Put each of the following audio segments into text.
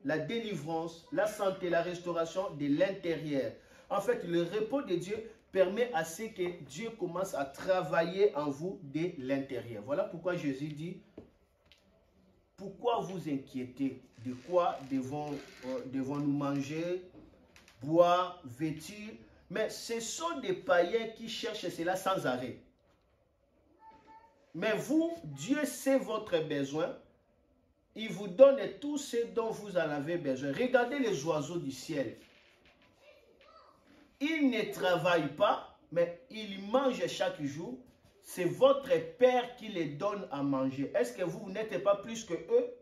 la délivrance, la santé, la restauration de l'intérieur. En fait, le repos de Dieu permet à ce que Dieu commence à travailler en vous de l'intérieur. Voilà pourquoi Jésus dit, pourquoi vous inquiétez? De quoi devons-nous manger, boire, vêtir? Mais ce sont des païens qui cherchent cela sans arrêt. Mais vous, Dieu sait votre besoin. Il vous donne tout ce dont vous en avez besoin. Regardez les oiseaux du ciel. Ils ne travaillent pas, mais ils mangent chaque jour. C'est votre Père qui les donne à manger. Est-ce que vous n'êtes pas plus que eux?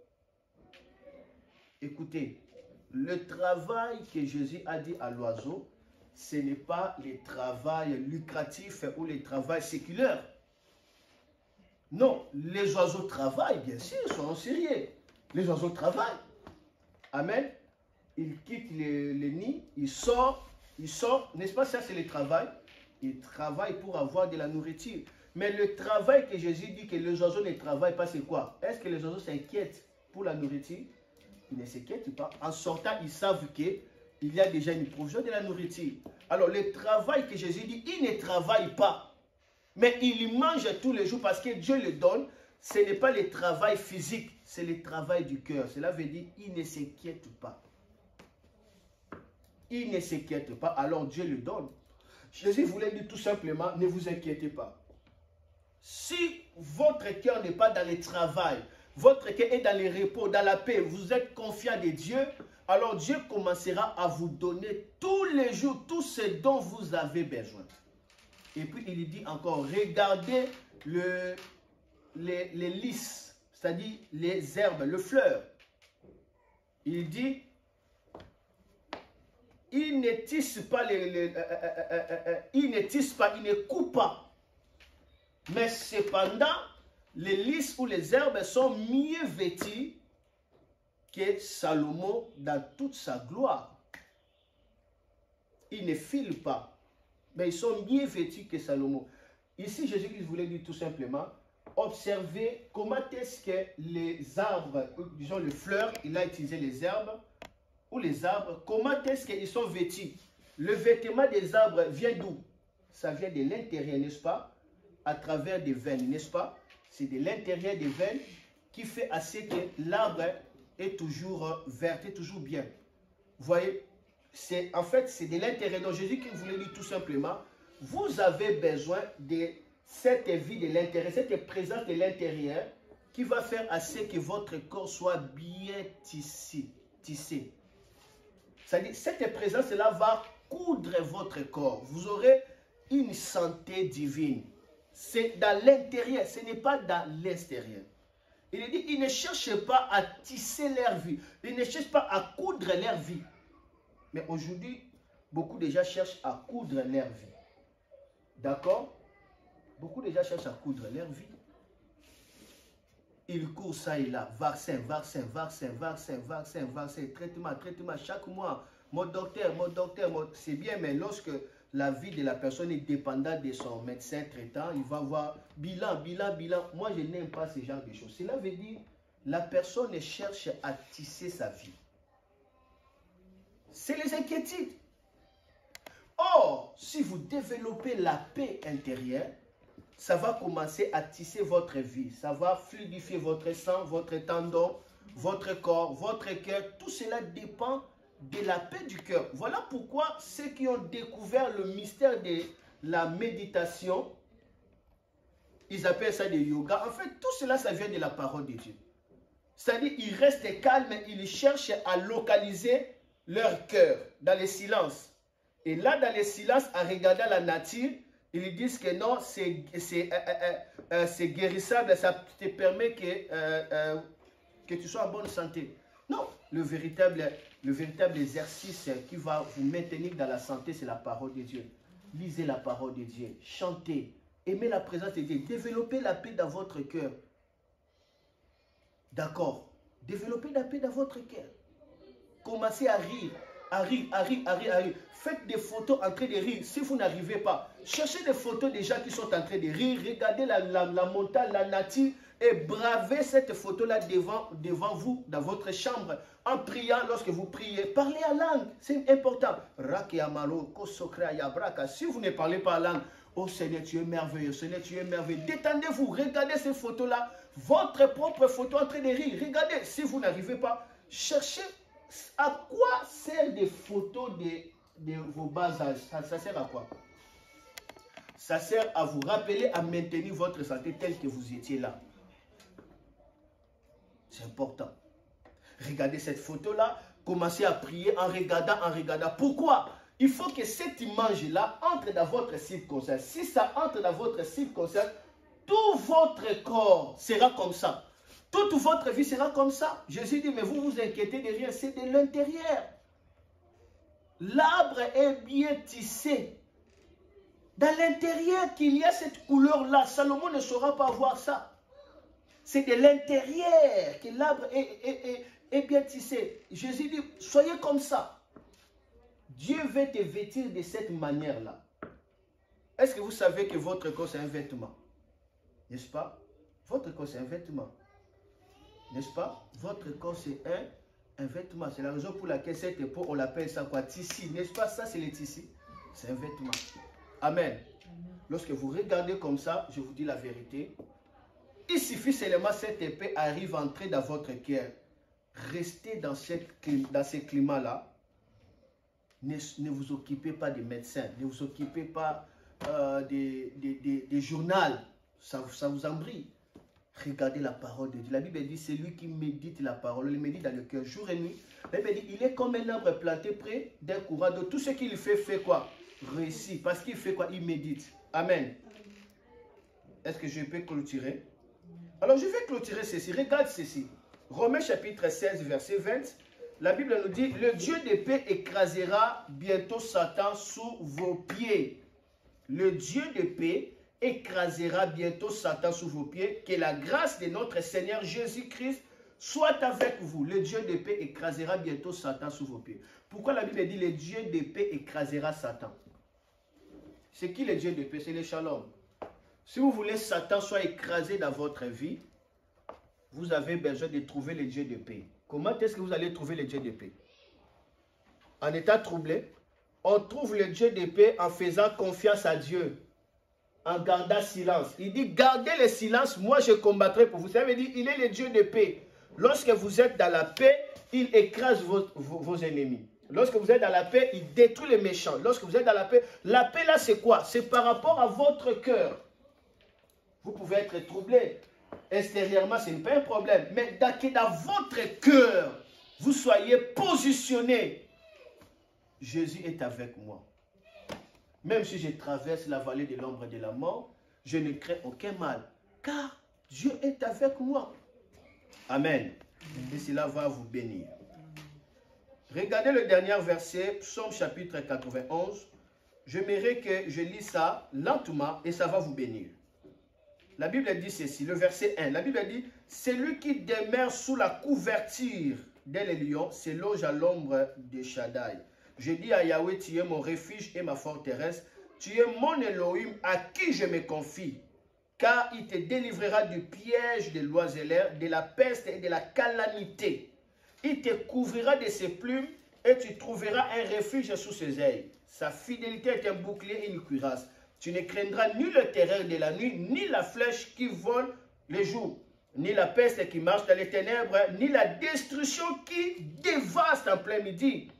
Écoutez, le travail que Jésus a dit à l'oiseau, ce n'est pas le travail lucratif ou le travail séculaire. Non, les oiseaux travaillent, bien sûr, soyons sérieux. Les oiseaux travaillent. Amen. Ils quittent le nid, ils sortent, n'est-ce pas, ça c'est le travail. Ils travaillent pour avoir de la nourriture. Mais le travail que Jésus dit que les oiseaux ne travaillent pas, c'est quoi? Est-ce que les oiseaux s'inquiètent pour la nourriture? Ils ne s'inquiètent pas. En sortant, ils savent qu'il y a déjà une provision de la nourriture. Alors, le travail que Jésus dit, ils ne travaillent pas. Mais ils mangent tous les jours parce que Dieu le donne. Ce n'est pas le travail physique, c'est le travail du cœur. Cela veut dire qu'ils ne s'inquiètent pas. Ils ne s'inquiètent pas, alors Dieu le donne. Jésus voulait dire tout simplement, ne vous inquiétez pas. Si votre cœur n'est pas dans le travail, votre cœur est dans le repos, dans la paix, vous êtes confiant de Dieu, alors Dieu commencera à vous donner tous les jours tout ce dont vous avez besoin. Et puis il dit encore, regardez les lys, c'est-à-dire les herbes, le fleur. Il dit, ils ne tissent pas, ils ne coupent pas. Mais cependant, les lys ou les herbes sont mieux vêtues que Salomon dans toute sa gloire. Ils ne filent pas, mais ils sont mieux vêtus que Salomon. Ici, Jésus-Christ voulait dire tout simplement, observez comment est-ce que les arbres, disons les fleurs, il a utilisé les herbes, ou les arbres, comment est-ce qu'ils sont vêtus? Le vêtement des arbres vient d'où? Ça vient de l'intérieur, n'est-ce pas? À travers des veines, n'est-ce pas? C'est de l'intérieur des veines qui fait à ce que l'arbre est toujours vert, est toujours bien. Vous voyez? En fait, c'est de l'intérieur. Donc Jésus qui voulait dire tout simplement, vous avez besoin de cette vie de l'intérieur, cette présence de l'intérieur qui va faire à ce que votre corps soit bien tissé. C'est-à-dire, cette présence-là va coudre votre corps. Vous aurez une santé divine. C'est dans l'intérieur, ce n'est pas dans l'extérieur. Il dit, ils ne cherchent pas à tisser leur vie. Ils ne cherchent pas à coudre leur vie. Mais aujourd'hui, beaucoup déjà cherchent à coudre leur vie. D'accord? Beaucoup déjà cherchent à coudre leur vie. Ils courent ça et là, vaccin, traitement, chaque mois. Mon docteur, c'est bien, mais lorsque la vie de la personne est dépendante de son médecin traitant, il va voir bilan. Moi, je n'aime pas ce genre de choses. Cela veut dire, la personne cherche à tisser sa vie. C'est les inquiétudes. Or, si vous développez la paix intérieure, ça va commencer à tisser votre vie. Ça va fluidifier votre sang, votre tendon, votre corps, votre cœur. Tout cela dépend de la paix du cœur. Voilà pourquoi ceux qui ont découvert le mystère de la méditation, ils appellent ça des yoga. En fait, tout cela, ça vient de la parole de Dieu. C'est-à-dire, ils restent calmes, ils cherchent à localiser leur cœur dans le silence. Et là, dans le silence, en regardant la nature, ils disent que non, c'est guérissable, ça te permet que tu sois en bonne santé. Non, le véritable exercice qui va vous maintenir dans la santé, c'est la parole de Dieu. Lisez la parole de Dieu, chantez, aimez la présence de Dieu, développez la paix dans votre cœur. D'accord? Développez la paix dans votre cœur. Commencez à rire. Faites des photos en train de rire. Si vous n'arrivez pas, cherchez des photos des gens qui sont en train de rire. Regardez la montagne, la nature. et bravez cette photo-là devant vous, dans votre chambre, en priant lorsque vous priez. Parlez en langue, c'est important. Si vous ne parlez pas en langue, oh Seigneur, tu es merveilleux, Seigneur, tu es merveilleux. Détendez-vous, regardez ces photos-là, votre propre photo en train de rire. Regardez, si vous n'arrivez pas, cherchez à quoi servent des photos de vos bas âges. Ça sert à quoi? Ça sert à vous rappeler, à maintenir votre santé telle que vous étiez là. C'est important. Regardez cette photo-là, commencez à prier en regardant, Pourquoi? Il faut que cette image-là entre dans votre subconscient. Si ça entre dans votre subconscient, tout votre corps sera comme ça. Toute votre vie sera comme ça. Jésus dit, mais vous vous inquiétez de rien, c'est de l'intérieur. L'arbre est bien tissé. Dans l'intérieur qu'il y a cette couleur-là, Salomon ne saura pas voir ça. C'est de l'intérieur que l'arbre est bien tissé. Jésus dit, soyez comme ça. Dieu veut te vêtir de cette manière-là. Est-ce que vous savez que votre corps c'est un vêtement? N'est-ce pas? Votre corps c'est un vêtement. N'est-ce pas? Votre corps c'est un vêtement. C'est la raison pour laquelle cette peau, on l'appelle ça quoi? Tissu. N'est-ce pas? Ça c'est le tissu. C'est un vêtement. Amen. Lorsque vous regardez comme ça, je vous dis la vérité. Il suffit seulement cette épée arrive à entrer dans votre cœur. Restez dans ce climat-là. Ne vous occupez pas des médecins. Ne vous occupez pas des journaux. Ça vous embrille. Regardez la parole de Dieu. La Bible dit, c'est lui qui médite la parole. Il médite dans le cœur jour et nuit. La Bible dit, il est comme un arbre planté près d'un courant d'eau. Tout ce qu'il fait quoi? Réussit. Parce qu'il fait quoi? Il médite. Amen. Est-ce que je peux clôturer? Alors je vais clôturer ceci. Regarde ceci. Romains chapitre 16, verset 20. La Bible nous dit, le Dieu de paix écrasera bientôt Satan sous vos pieds. Le Dieu de paix écrasera bientôt Satan sous vos pieds. Que la grâce de notre Seigneur Jésus-Christ soit avec vous. Le Dieu de paix écrasera bientôt Satan sous vos pieds. Pourquoi la Bible dit, le Dieu de paix écrasera Satan? C'est qui le Dieu de paix? C'est le shalom. Si vous voulez que Satan soit écrasé dans votre vie, vous avez besoin de trouver le Dieu de paix. Comment est-ce que vous allez trouver le Dieu de paix? En état troublé, on trouve le Dieu de paix en faisant confiance à Dieu, en gardant silence. Il dit, gardez le silence, moi je combattrai pour vous. Ça veut dire, il est le Dieu de paix. Lorsque vous êtes dans la paix, il écrase vos ennemis. Lorsque vous êtes dans la paix, il détruit les méchants. Lorsque vous êtes dans la paix là c'est quoi? C'est par rapport à votre cœur. Vous pouvez être troublé. Extérieurement, ce n'est pas un problème. Mais que dans votre cœur, vous soyez positionné. Jésus est avec moi. Même si je traverse la vallée de l'ombre de la mort, je ne crains aucun mal. Car Dieu est avec moi. Amen. Et cela va vous bénir. Regardez le dernier verset, Psaume chapitre 91. J'aimerais que je lise ça lentement et ça va vous bénir. La Bible dit ceci, le verset 1. La Bible dit, celui qui demeure sous la couverture des lions se loge à l'ombre de Shaddai. Je dis à Yahweh, tu es mon refuge et ma forteresse. Tu es mon Elohim à qui je me confie. Car il te délivrera du piège de l'oiseleur, de la peste et de la calamité. Il te couvrira de ses plumes et tu trouveras un refuge sous ses ailes. Sa fidélité est un bouclier et une cuirasse. Tu ne craindras ni le terreur de la nuit, ni la flèche qui vole le jour, ni la peste qui marche dans les ténèbres, ni la destruction qui dévaste en plein midi.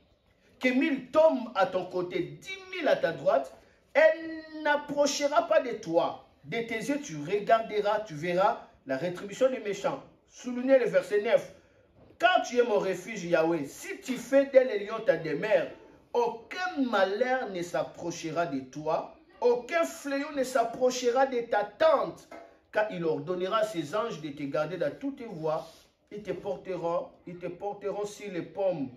Que 1000 tombent à ton côté, 10 000 à ta droite, elle n'approchera pas de toi. De tes yeux, tu regarderas, tu verras la rétribution des méchants. Soulignez le verset 9. Car tu es mon refuge, Yahweh, si tu fais d'elle les lions ta demeure, aucun malheur ne s'approchera de toi, aucun fléau ne s'approchera de ta tente, car il ordonnera à ses anges de te garder dans toutes tes voies. Ils te porteront sur les pommes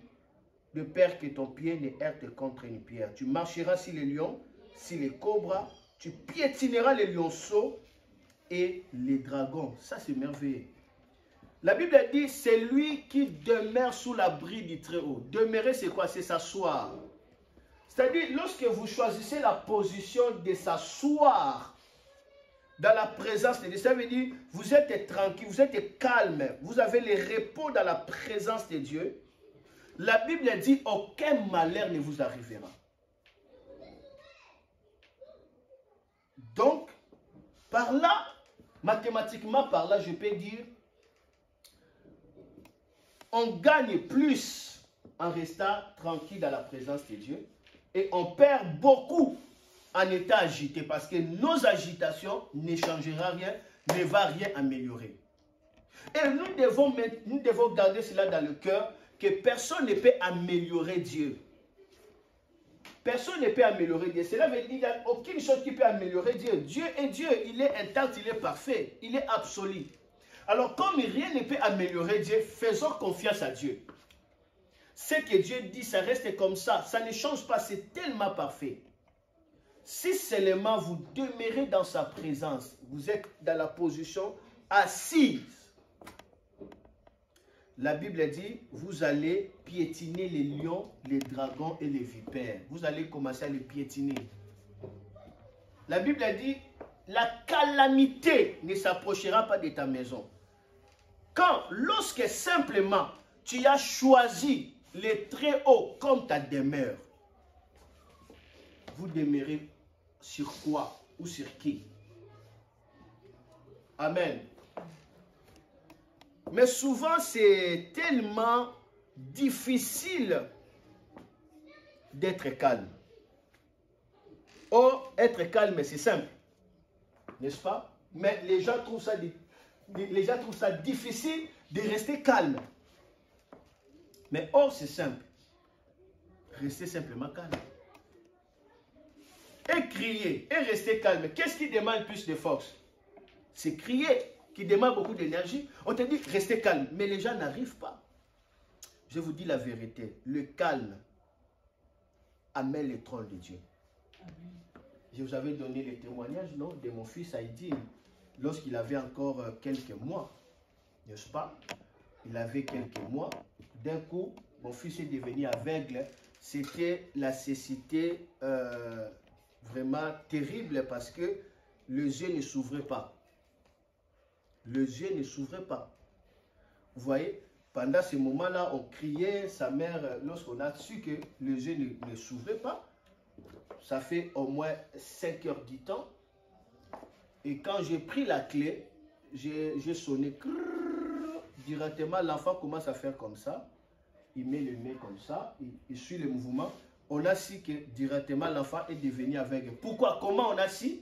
de peur que ton pied ne heurte contre une pierre. Tu marcheras sur les lions, sur les cobras, tu piétineras les lionceaux et les dragons. Ça, c'est merveilleux. La Bible dit, c'est lui qui demeure sous l'abri du Très-Haut. Demeurer, c'est quoi? C'est s'asseoir. C'est-à-dire, lorsque vous choisissez la position de s'asseoir dans la présence de Dieu. Ça veut dire, vous êtes tranquille, vous êtes calme, vous avez le repos dans la présence de Dieu. La Bible dit, aucun malheur ne vous arrivera. Donc, par là, mathématiquement par là, je peux dire, on gagne plus en restant tranquille dans la présence de Dieu et on perd beaucoup en état agité parce que nos agitations ne changeront rien, ne va rien améliorer. Et nous devons garder cela dans le cœur que personne ne peut améliorer Dieu. Personne ne peut améliorer Dieu. Cela veut dire qu'il n'y a aucune chose qui peut améliorer Dieu. Dieu est Dieu, il est intact, il est parfait, il est absolu. Alors comme rien ne peut améliorer Dieu, faisons confiance à Dieu. Ce que Dieu dit, ça reste comme ça. Ça ne change pas, c'est tellement parfait. Si seulement vous demeurez dans sa présence, vous êtes dans la position assise. La Bible dit, vous allez piétiner les lions, les dragons et les vipères. Vous allez commencer à les piétiner. La Bible dit, la calamité ne s'approchera pas de ta maison. Lorsque simplement tu as choisi les très hauts comme ta demeure, vous demeurez sur quoi ou sur qui? Amen. Mais souvent, c'est tellement difficile d'être calme. Oh, être calme, c'est simple. N'est-ce pas? Mais les gens trouvent ça difficile de rester calme. Mais or, c'est simple. Restez simplement calme. Et crier, et rester calme. Qu'est-ce qui demande plus de force? C'est crier, qui demande beaucoup d'énergie. On te dit, restez calme. Mais les gens n'arrivent pas. Je vous dis la vérité. Le calme amène le trône de Dieu. Je vous avais donné le témoignage, non, de mon fils Haïdine. Lorsqu'il avait encore quelques mois, n'est-ce pas? Il avait quelques mois. D'un coup, mon fils est devenu aveugle. C'était la cécité vraiment terrible parce que les yeux ne s'ouvraient pas. Les yeux ne s'ouvraient pas. Vous voyez, pendant ce moment-là, on criait, sa mère, lorsqu'on a su que les yeux ne s'ouvraient pas, ça fait au moins 5 heures du temps. Et quand j'ai pris la clé, j'ai sonné. Directement, l'enfant commence à faire comme ça. Il met le nez comme ça. Il suit le mouvement. On a su que directement, l'enfant est devenu aveugle. Pourquoi? Comment on a su?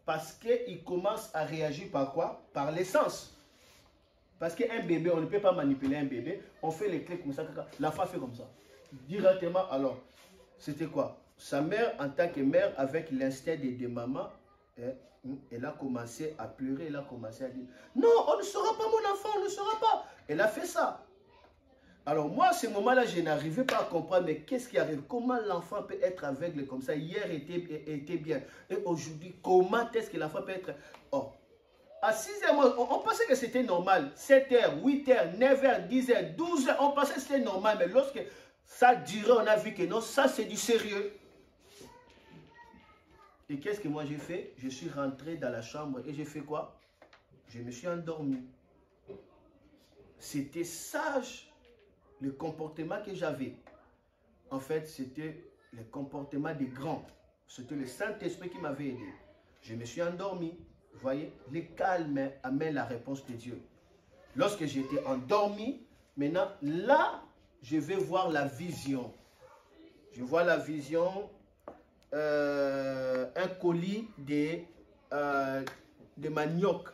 Parce qu'il commence à réagir par quoi? Par l'essence. Parce qu'un bébé, on ne peut pas manipuler un bébé. On fait les clés comme ça. L'enfant fait comme ça. Directement, alors, c'était quoi? Sa mère, en tant que mère, avec l'instinct de maman, elle a commencé à pleurer, elle a commencé à dire, non, on ne sera pas mon enfant, on ne sera pas. Elle a fait ça. Alors moi, à ce moment-là, je n'arrivais pas à comprendre, mais qu'est-ce qui arrive? Comment l'enfant peut être aveugle comme ça? Hier était bien. Et aujourd'hui, comment est-ce que l'enfant peut être... Oh, à 6h, on pensait que c'était normal. 7h, 8h, 9h, 10h, 12h, on pensait que c'était normal. Mais lorsque ça durait, on a vu que non, ça c'est du sérieux. Et qu'est-ce que moi j'ai fait? Je suis rentré dans la chambre et j'ai fait quoi? Je me suis endormi. C'était sage le comportement que j'avais. En fait, c'était le comportement des grands. C'était le Saint-Esprit qui m'avait aidé. Je me suis endormi. Vous voyez, le calme amène la réponse de Dieu. Lorsque j'étais endormi, maintenant, là, je vais voir la vision. Je vois la vision... un colis de manioc.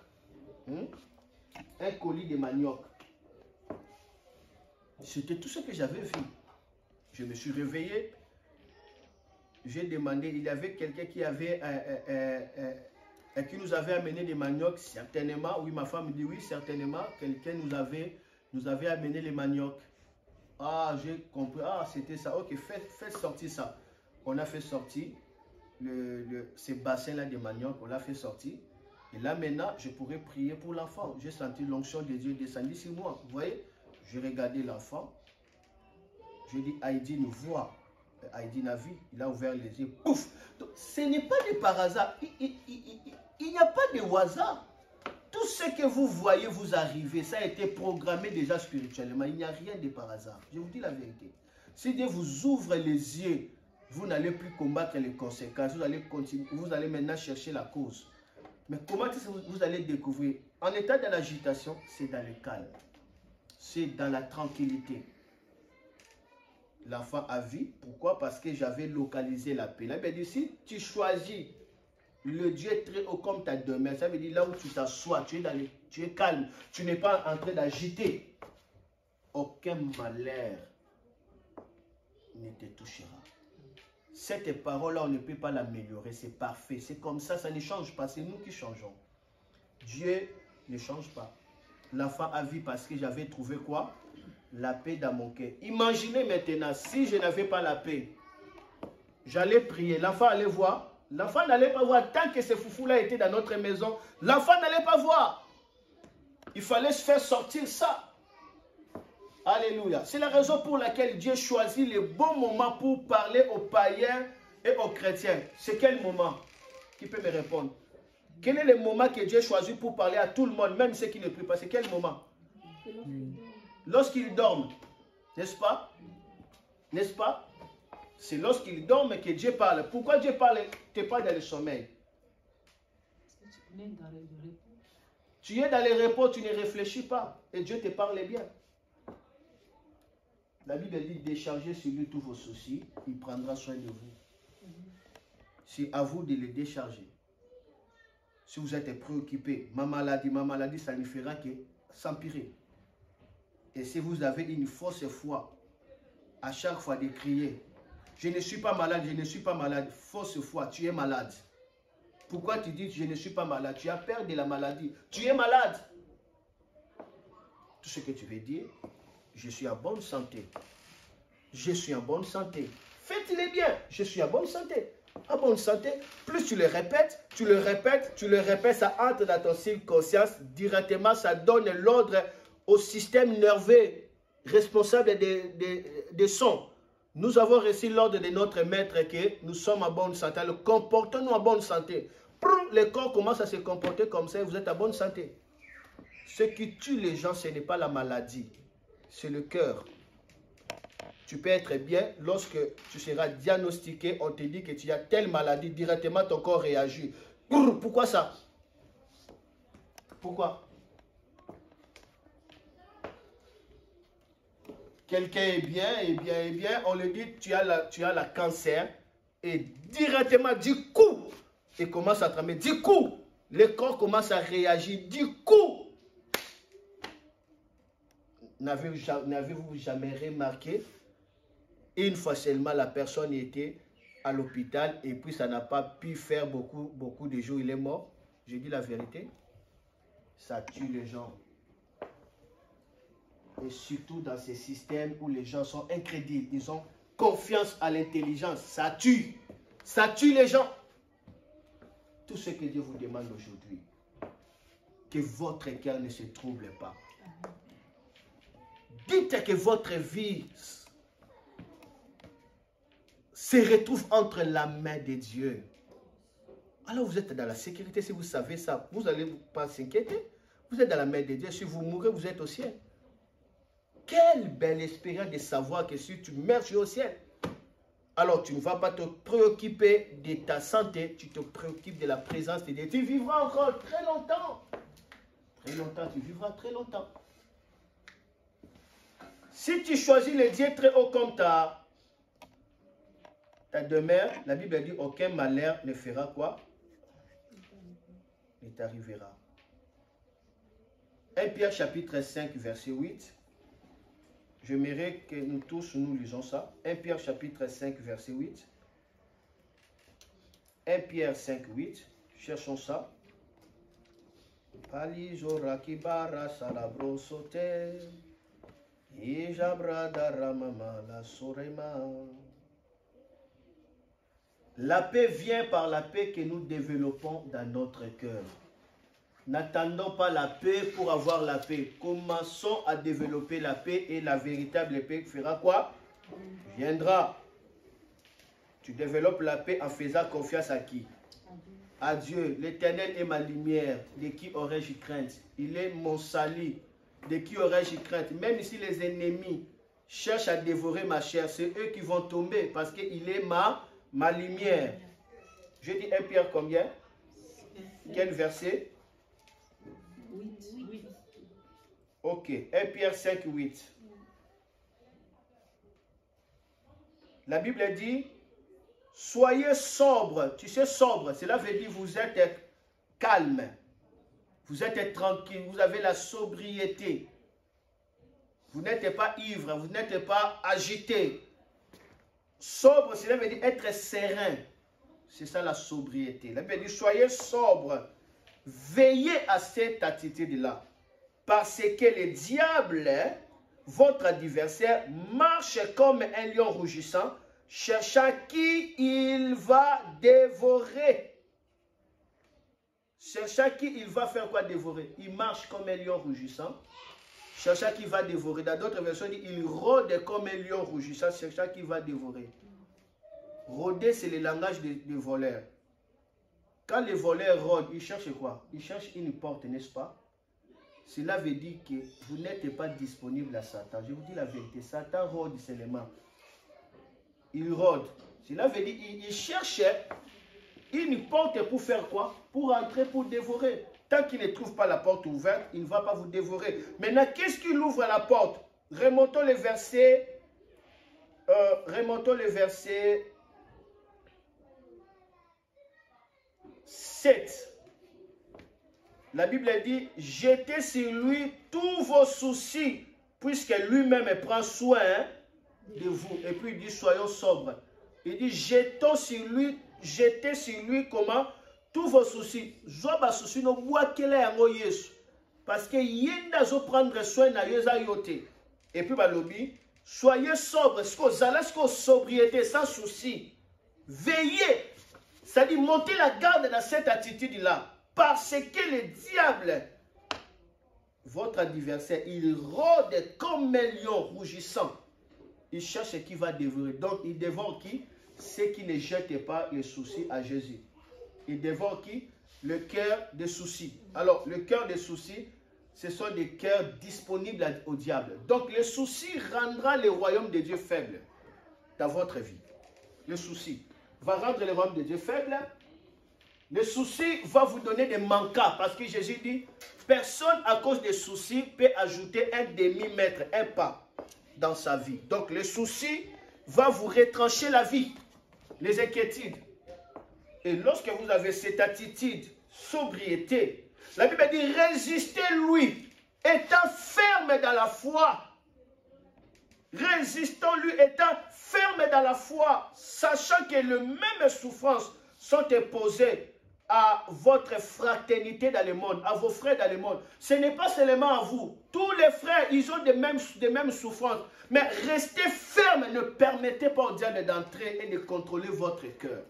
Un colis de manioc. C'était tout ce que j'avais vu. Je me suis réveillé. J'ai demandé, il y avait quelqu'un qui avait qui nous avait amené des maniocs, certainement. Oui, ma femme me dit oui, certainement. Quelqu'un nous avait amené les maniocs. Ah, j'ai compris. Ah, c'était ça. Ok, faites sortir ça. On a fait sortir ces bassins-là de manioc, on l'a fait sortir. Et là, maintenant, je pourrais prier pour l'enfant. J'ai senti l'onction de Dieu descendre sur moi. Vous voyez, j'ai regardé l'enfant. Je dis, Haïdine, vois. Heidi Navi, il a ouvert les yeux. Pouf! Donc, ce n'est pas des par hasard. Il n'y a pas de hasard. Tout ce que vous voyez vous arriver, ça a été programmé déjà spirituellement. Il n'y a rien de par hasard. Je vous dis la vérité. Si Dieu vous ouvre les yeux, vous n'allez plus combattre les conséquences. Vous allez continuer. Vous allez maintenant chercher la cause. Mais comment est-ce que vous allez découvrir? En état de l'agitation, c'est dans le calme. C'est dans la tranquillité. L'enfant a vu. Pourquoi? Parce que j'avais localisé la paix. Là, il dit, si tu choisis le Dieu très haut comme ta demeure, ça veut dire là où tu t'assois, tu es calme, tu n'es pas en train d'agiter. Aucun malheur ne te touchera. Cette parole-là, on ne peut pas l'améliorer, c'est parfait. C'est comme ça ne change pas, c'est nous qui changeons. Dieu ne change pas. L'enfant a vu parce que j'avais trouvé quoi? La paix dans mon cœur. Imaginez maintenant, si je n'avais pas la paix, j'allais prier, l'enfant allait voir. L'enfant n'allait pas voir. Tant que ce foufou-là était dans notre maison, l'enfant n'allait pas voir. Il fallait se faire sortir ça. Alléluia. C'est la raison pour laquelle Dieu choisit les bons moments pour parler aux païens et aux chrétiens. C'est quel moment? Qui peut me répondre? Quel est le moment que Dieu choisit pour parler à tout le monde, même ceux qui ne prient pas? C'est quel moment? Lorsqu'ils dorment. N'est-ce pas? N'est-ce pas? C'est lorsqu'il dorment que Dieu parle. Pourquoi Dieu parle? Tu n'es pas dans le sommeil. Tu es dans le repos, tu ne réfléchis pas. Et Dieu te parle bien. La Bible dit, déchargez sur lui tous vos soucis, il prendra soin de vous. C'est à vous de les décharger. Si vous êtes préoccupé, ma maladie, ça ne fera que s'empirer. Et si vous avez une fausse foi, à chaque fois de crier, je ne suis pas malade, je ne suis pas malade. Fausse foi, tu es malade. Pourquoi tu dis je ne suis pas malade? Tu as peur de la maladie. Tu es malade. Tout ce que tu veux dire, je suis en bonne santé. Je suis en bonne santé. Faites-le bien. Je suis en bonne santé. En bonne santé. Plus tu le répètes, tu le répètes, tu le répètes, ça entre dans ton subconscience. Directement, ça donne l'ordre au système nerveux responsable des sons. Nous avons reçu l'ordre de notre maître que nous sommes en bonne santé. Alors, comportons-nous en bonne santé. Le corps commence à se comporter comme ça et vous êtes en bonne santé. Ce qui tue les gens, ce n'est pas la maladie, c'est le cœur. Tu peux être bien lorsque tu seras diagnostiqué, on te dit que tu as telle maladie, directement ton corps réagit. Pourquoi ça? Pourquoi? Quelqu'un est bien, on lui dit tu as la cancer et directement du coup, il commence à trembler. Du coup, le corps commence à réagir. Du coup, n'avez-vous jamais remarqué, une fois seulement la personne était à l'hôpital et puis ça n'a pas pu faire beaucoup de jours, il est mort? Je dis la vérité, ça tue les gens. Et surtout dans ces systèmes où les gens sont incrédules, ils ont confiance à l'intelligence, ça tue les gens. Tout ce que Dieu vous demande aujourd'hui, que votre cœur ne se trouble pas. Dites que votre vie se retrouve entre la main de Dieu. Alors vous êtes dans la sécurité, si vous savez ça, vous n'allez pas s'inquiéter. Vous êtes dans la main de Dieu, si vous mourrez, vous êtes au ciel. Quelle belle espérance de savoir que si tu meurs, tu es au ciel. Alors tu ne vas pas te préoccuper de ta santé, tu te préoccupes de la présence de Dieu. Tu vivras encore très longtemps. Très longtemps, tu vivras très longtemps. Si tu choisis le Dieu très haut comme ta demeure, la Bible dit aucun malheur ne fera quoi? Ne t'arrivera. 1 Pierre chapitre 5 verset 8. J'aimerais que nous tous nous lisons ça. 1 Pierre chapitre 5 verset 8. 1 Pierre 5 8. Cherchons ça. La paix vient par la paix que nous développons dans notre cœur. N'attendons pas la paix pour avoir la paix. Commençons à développer la paix et la véritable paix fera quoi? Viendra. Tu développes la paix en faisant confiance à qui? À Dieu. L'Éternel est ma lumière. De qui aurais-je crainte? Il est mon salut. De qui aurais-je crainte? Même si les ennemis cherchent à dévorer ma chair, c'est eux qui vont tomber parce qu'il est ma lumière. Je dis 1 Pierre combien? Quel verset? 8. Ok. 1 Pierre 5, 8. La Bible dit, soyez sobre. Tu sais, sobre, cela veut dire vous êtes calme. Vous êtes tranquille. Vous avez la sobriété. Vous n'êtes pas ivre. Vous n'êtes pas agité. Sobre, cela veut dire être serein. C'est ça la sobriété. La Bible dit, soyez sobre. Veillez à cette attitude-là. Parce que le diable, votre adversaire, marche comme un lion rougissant, cherchant qui il va dévorer. Cherchant qui il va faire quoi dévorer? Il marche comme un lion rougissant, cherchant qui va dévorer. Dans d'autres versions, il rôde comme un lion rougissant, cherchant qui va dévorer. Rôder, c'est le langage des voleurs. Quand les voleurs rôdent, ils cherchent quoi? Ils cherchent une porte, n'est-ce pas? Cela veut dire que vous n'êtes pas disponible à Satan. Je vous dis la vérité, Satan rôde seulement. Il rôde. Cela veut dire qu'il cherche une porte pour faire quoi? Pour entrer, pour dévorer. Tant qu'il ne trouve pas la porte ouverte, il ne va pas vous dévorer. Maintenant, qu'est-ce qu'il ouvre la porte? Remontons le verset 7. La Bible dit, jetez sur lui tous vos soucis, puisque lui-même prend soin de vous. Et puis il dit, soyons sobres. Il dit, jetez sur lui comment? Tous vos soucis. Zoba souci no boakele yango Yesu. Parce que yenda zo prendre soin na yoza yote. Et puis balobi, soyez sobres. Ce que sobriété sans souci. Veillez. C'est-à-dire montez la garde dans cette attitude-là. Parce que le diable, votre adversaire, il rôde comme un lion rougissant. Il cherche qui va dévorer. Donc, il dévore qui? Ceux qui ne jettent pas les soucis à Jésus. Il dévore qui? Le cœur des soucis. Alors, le cœur des soucis, ce sont des cœurs disponibles au diable. Donc, le souci rendra le royaume de Dieu faible dans votre vie. Le souci va rendre le royaume de Dieu faible. Le souci va vous donner des manquas. Parce que Jésus dit, personne à cause des soucis peut ajouter un demi-mètre, un pas dans sa vie. Donc le souci va vous retrancher la vie, les inquiétudes. Et lorsque vous avez cette attitude, sobriété, la Bible dit, résistez-lui, étant ferme dans la foi. Résistons-lui, étant ferme dans la foi, sachant que les mêmes souffrances sont imposées à votre fraternité dans le monde, à vos frères dans le monde. Ce n'est pas seulement à vous. Tous les frères, ils ont des mêmes souffrances. Mais restez ferme, ne permettez pas au diable d'entrer et de contrôler votre cœur.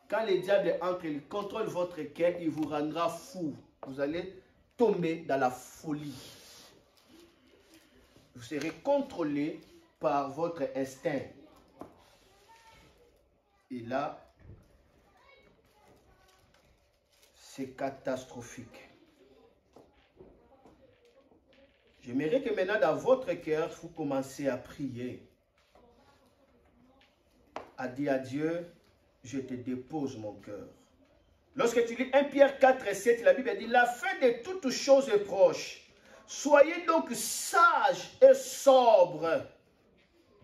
Quand le diable entre, il contrôle votre cœur, il vous rendra fou. Vous allez tomber dans la folie. Vous serez contrôlé par votre instinct. Et là, c'est catastrophique. J'aimerais que maintenant dans votre cœur, vous commencez à prier. À dire à Dieu, je te dépose mon cœur. Lorsque tu lis 1 Pierre 4 et 7, la Bible dit, la fin de toutes choses est proche. Soyez donc sages et sobres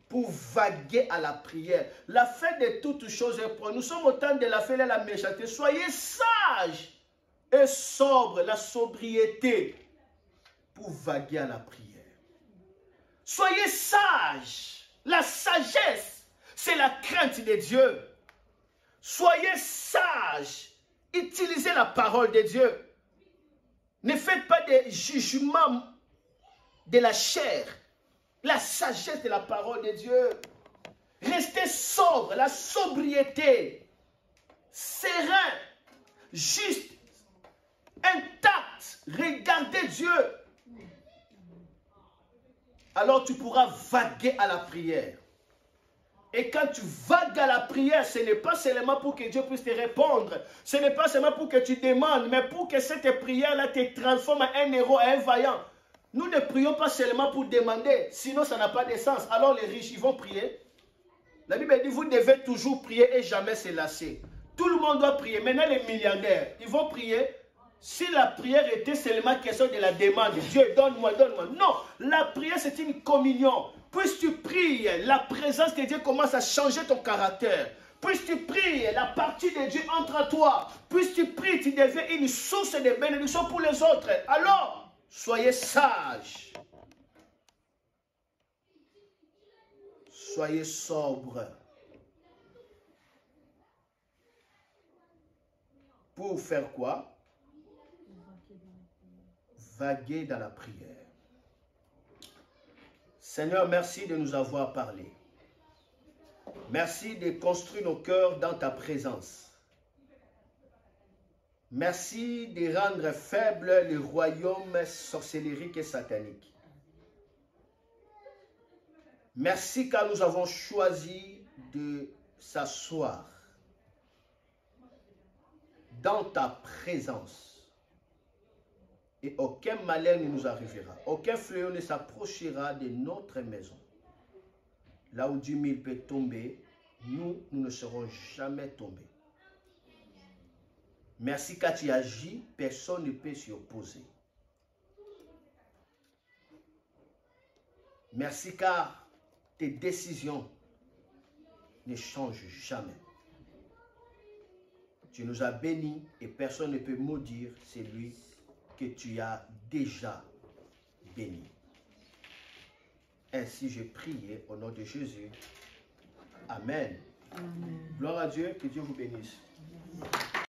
pour vaguer à la prière. La fin de toutes choses est proche. Nous sommes au temps de la fin de la méchanceté. Soyez sages et sobre, la sobriété, pour vaguer à la prière. Soyez sages. La sagesse, c'est la crainte de Dieu. Soyez sages. Utilisez la parole de Dieu. Ne faites pas des jugements de la chair. La sagesse de la parole de Dieu. Restez sobre, la sobriété. Serein, juste, intact, regardez Dieu. Alors tu pourras vaguer à la prière. Et quand tu vagues à la prière, ce n'est pas seulement pour que Dieu puisse te répondre. Ce n'est pas seulement pour que tu demandes, mais pour que cette prière-là te transforme en un héros, en un vaillant. Nous ne prions pas seulement pour demander, sinon ça n'a pas de sens. Alors les riches, ils vont prier. La Bible dit, vous devez toujours prier et jamais se lasser. Tout le monde doit prier. Maintenant, les milliardaires, ils vont prier. Si la prière était seulement question de la demande, Dieu, donne-moi, donne-moi. Non, la prière, c'est une communion. Puisque tu pries, la présence de Dieu commence à changer ton caractère. Puisque tu pries, la partie de Dieu entre à toi. Puisque tu pries, tu deviens une source de bénédiction pour les autres. Alors, soyez sages. Soyez sobres. Pour faire quoi? Vaguer dans la prière. Seigneur, merci de nous avoir parlé. Merci de construire nos cœurs dans ta présence. Merci de rendre faible le royaume sorcellérique et satanique. Merci car nous avons choisi de s'asseoir dans ta présence. Et aucun malheur ne nous arrivera. Aucun fléau ne s'approchera de notre maison. Là où 10 000 peut tomber, nous ne serons jamais tombés. Merci car tu agis, personne ne peut s'y opposer. Merci car tes décisions ne changent jamais. Tu nous as bénis et personne ne peut maudire celui que tu as déjà béni. Ainsi j'ai prié au nom de Jésus. Amen. Amen. Gloire à Dieu, que Dieu vous bénisse. Amen.